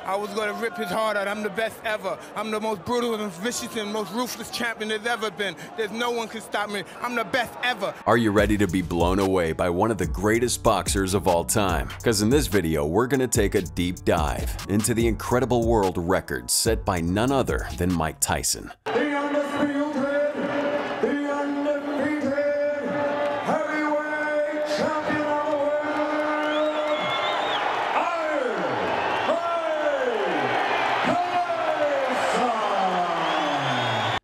I was going to rip his heart out. I'm the best ever. I'm the most brutal and vicious and most ruthless champion there's ever been. There's no one can stop me. I'm the best ever. Are you ready to be blown away by one of the greatest boxers of all time? Because in this video, we're going to take a deep dive into the incredible world record set by none other than Mike Tyson.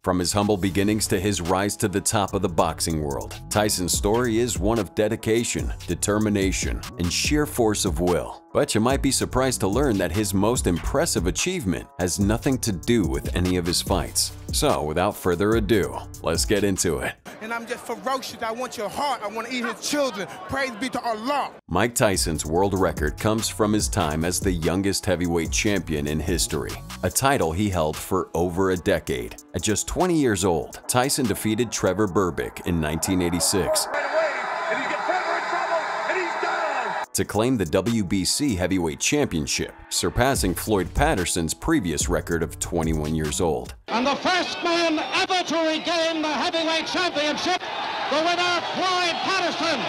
From his humble beginnings to his rise to the top of the boxing world, Tyson's story is one of dedication, determination, and sheer force of will. But you might be surprised to learn that his most impressive achievement has nothing to do with any of his fights. So, without further ado, let's get into it. And I'm just ferocious. I want your heart. I want to eat his children. Praise be to Allah. Mike Tyson's world record comes from his time as the youngest heavyweight champion in history, a title he held for over a decade. At just 20 years old, Tyson defeated Trevor Berbick in 1986 to claim the WBC heavyweight championship, surpassing Floyd Patterson's previous record of 21 years old. And the first man ever to regain the heavyweight championship, the winner, Floyd Patterson.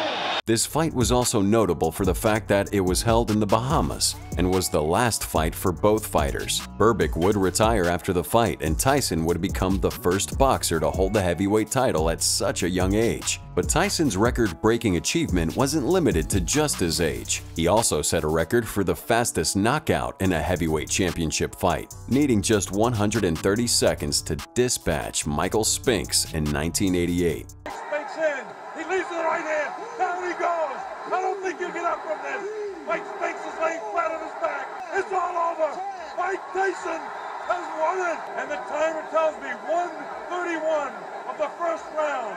This fight was also notable for the fact that it was held in the Bahamas and was the last fight for both fighters. Berbick would retire after the fight, and Tyson would become the first boxer to hold the heavyweight title at such a young age. But Tyson's record-breaking achievement wasn't limited to just his age. He also set a record for the fastest knockout in a heavyweight championship fight, needing just 130 seconds to dispatch Michael Spinks in 1988. Spinks in. He leaves the right hand. Down he goes. I don't think he'll get up from this. Mike Spinks is laying flat on his back. It's all over. Mike Tyson has won it. And the timer tells me 1:31 of the first round.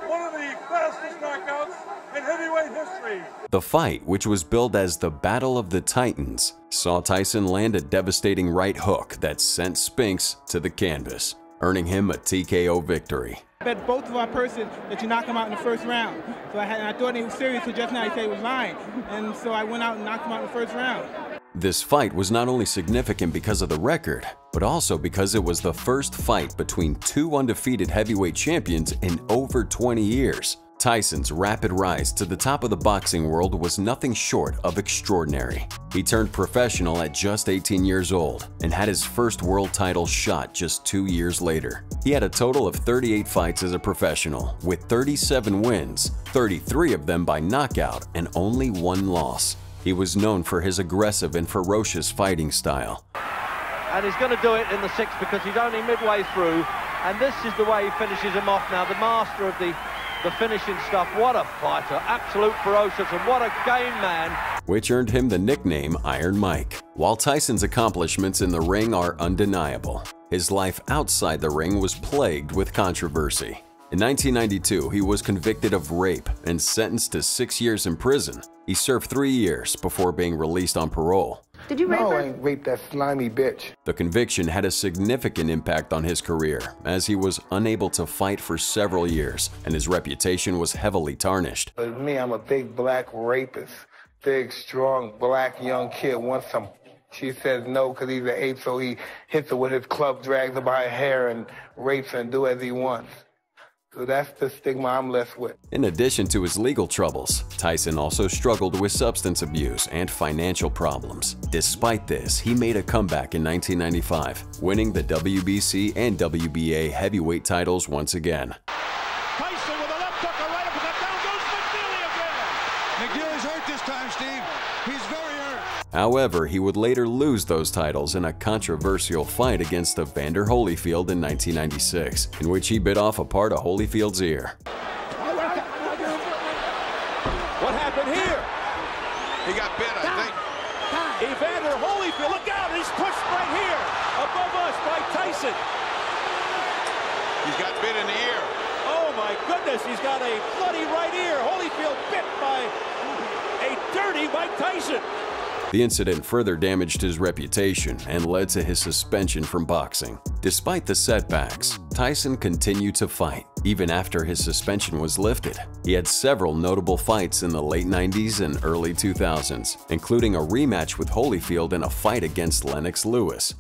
One of the fastest knockouts in heavyweight history. The fight, which was billed as the Battle of the Titans, saw Tyson land a devastating right hook that sent Spinks to the canvas, earning him a TKO victory. I bet both of our person that you knock him out in the first round. So I thought he was serious, so just now he said he was lying. And so I went out and knocked him out in the first round. This fight was not only significant because of the record, but also because it was the first fight between two undefeated heavyweight champions in over 20 years. Tyson's rapid rise to the top of the boxing world was nothing short of extraordinary. He turned professional at just 18 years old and had his first world title shot just 2 years later. He had a total of 38 fights as a professional, with 37 wins, 33 of them by knockout, and only 1 loss. He was known for his aggressive and ferocious fighting style. And he's going to do it in the 6th because he's only midway through, and this is the way he finishes him off now, the master of the finishing stuff. What a fighter, absolute ferocious, and what a game man. Which earned him the nickname Iron Mike. While Tyson's accomplishments in the ring are undeniable, his life outside the ring was plagued with controversy. In 1992, he was convicted of rape and sentenced to 6 years in prison. He served 3 years before being released on parole. Did you rape her? No, I ain't raped that slimy bitch. The conviction had a significant impact on his career, as he was unable to fight for several years, and his reputation was heavily tarnished. But me, I'm a big black rapist. Big, strong, black young kid wants some. She says no because he's an ape, so he hits her with his club, drags her by her hair, and rapes her and do as he wants. So that's the stigma I'm left with. In addition to his legal troubles, Tyson also struggled with substance abuse and financial problems. Despite this, he made a comeback in 1995, winning the WBC and WBA heavyweight titles once again. Tyson with a left hook, a right uppercut, down goes McNeely again. McNeely's hurt this time, Steve. He's very hurt. However, he would later lose those titles in a controversial fight against Evander Holyfield in 1996, in which he bit off a part of Holyfield's ear. What happened here? He got bit, I think. Evander Holyfield, look out, he's pushed right here, above us by Tyson. He's got bit in the ear. Oh my goodness, he's got a bloody right ear. Holyfield bit by a dirty Mike Tyson. The incident further damaged his reputation and led to his suspension from boxing. Despite the setbacks, Tyson continued to fight, even after his suspension was lifted. He had several notable fights in the late 90s and early 2000s, including a rematch with Holyfield and a fight against Lennox Lewis.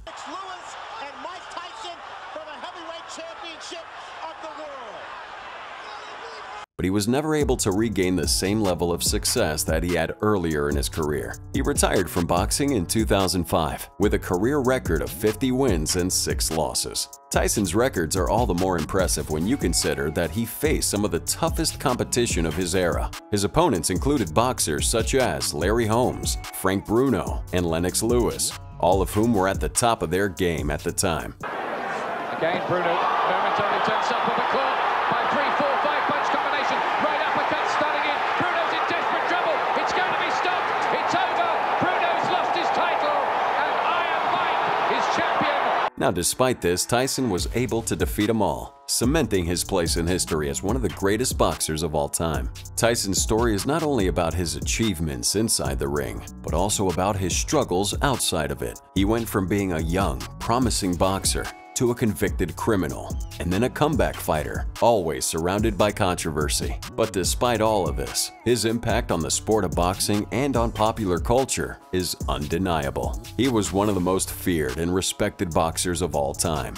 But he was never able to regain the same level of success that he had earlier in his career. He retired from boxing in 2005 with a career record of 50 wins and 6 losses. Tyson's records are all the more impressive when you consider that he faced some of the toughest competition of his era. His opponents included boxers such as Larry Holmes, Frank Bruno, and Lennox Lewis, all of whom were at the top of their game at the time. Again, Bruno momentarily turns up on the court by 3-4-5 punch combination. Right uppercut starting in. Bruno's in desperate trouble. It's going to be stopped. It's over. Bruno's lost his title, and Iron Mike is champion. Now, despite this, Tyson was able to defeat them all, cementing his place in history as one of the greatest boxers of all time. Tyson's story is not only about his achievements inside the ring, but also about his struggles outside of it. He went from being a young, promising boxer to a convicted criminal, and then a comeback fighter, always surrounded by controversy. But despite all of this, his impact on the sport of boxing and on popular culture is undeniable. He was one of the most feared and respected boxers of all time.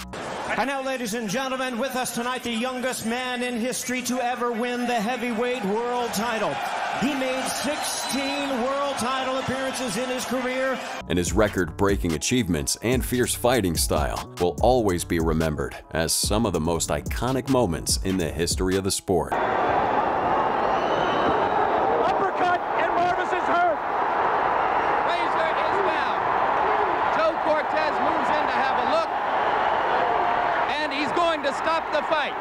And now, ladies and gentlemen, with us tonight, the youngest man in history to ever win the heavyweight world title. He made 16 world title appearances in his career. And his record-breaking achievements and fierce fighting style will always be remembered as some of the most iconic moments in the history of the sport. Uppercut, and Marvis is hurt. Razor is down. Joe Cortez moves in to have a look, and he's going to stop the fight.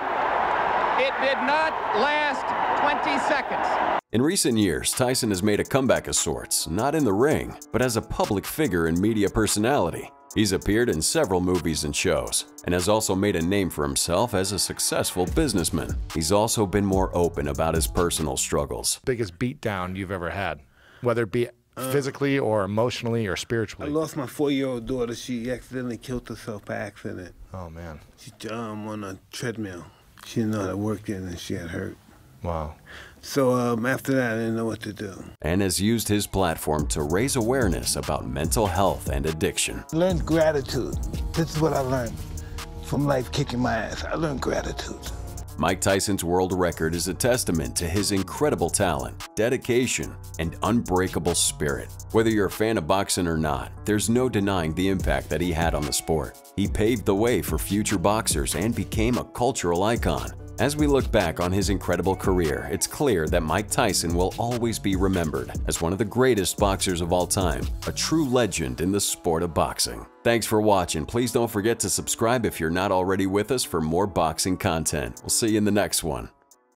It did not last 20 seconds. In recent years, Tyson has made a comeback of sorts, not in the ring, but as a public figure and media personality. He's appeared in several movies and shows, and has also made a name for himself as a successful businessman. He's also been more open about his personal struggles. Biggest beatdown you've ever had, whether it be physically or emotionally or spiritually? I lost my 4-year-old daughter. She accidentally killed herself by accident. Oh, man. She on a treadmill. She didn't know how to work it, and she had hurt. Wow. So after that, I didn't know what to do. And has used his platform to raise awareness about mental health and addiction. Learned gratitude. This is what I learned from life kicking my ass. I learned gratitude. Mike Tyson's world record is a testament to his incredible talent, dedication, and unbreakable spirit. Whether you're a fan of boxing or not, there's no denying the impact that he had on the sport. He paved the way for future boxers and became a cultural icon. As we look back on his incredible career, it's clear that Mike Tyson will always be remembered as one of the greatest boxers of all time, a true legend in the sport of boxing. Thanks for watching. Please don't forget to subscribe if you're not already with us for more boxing content. We'll see you in the next one.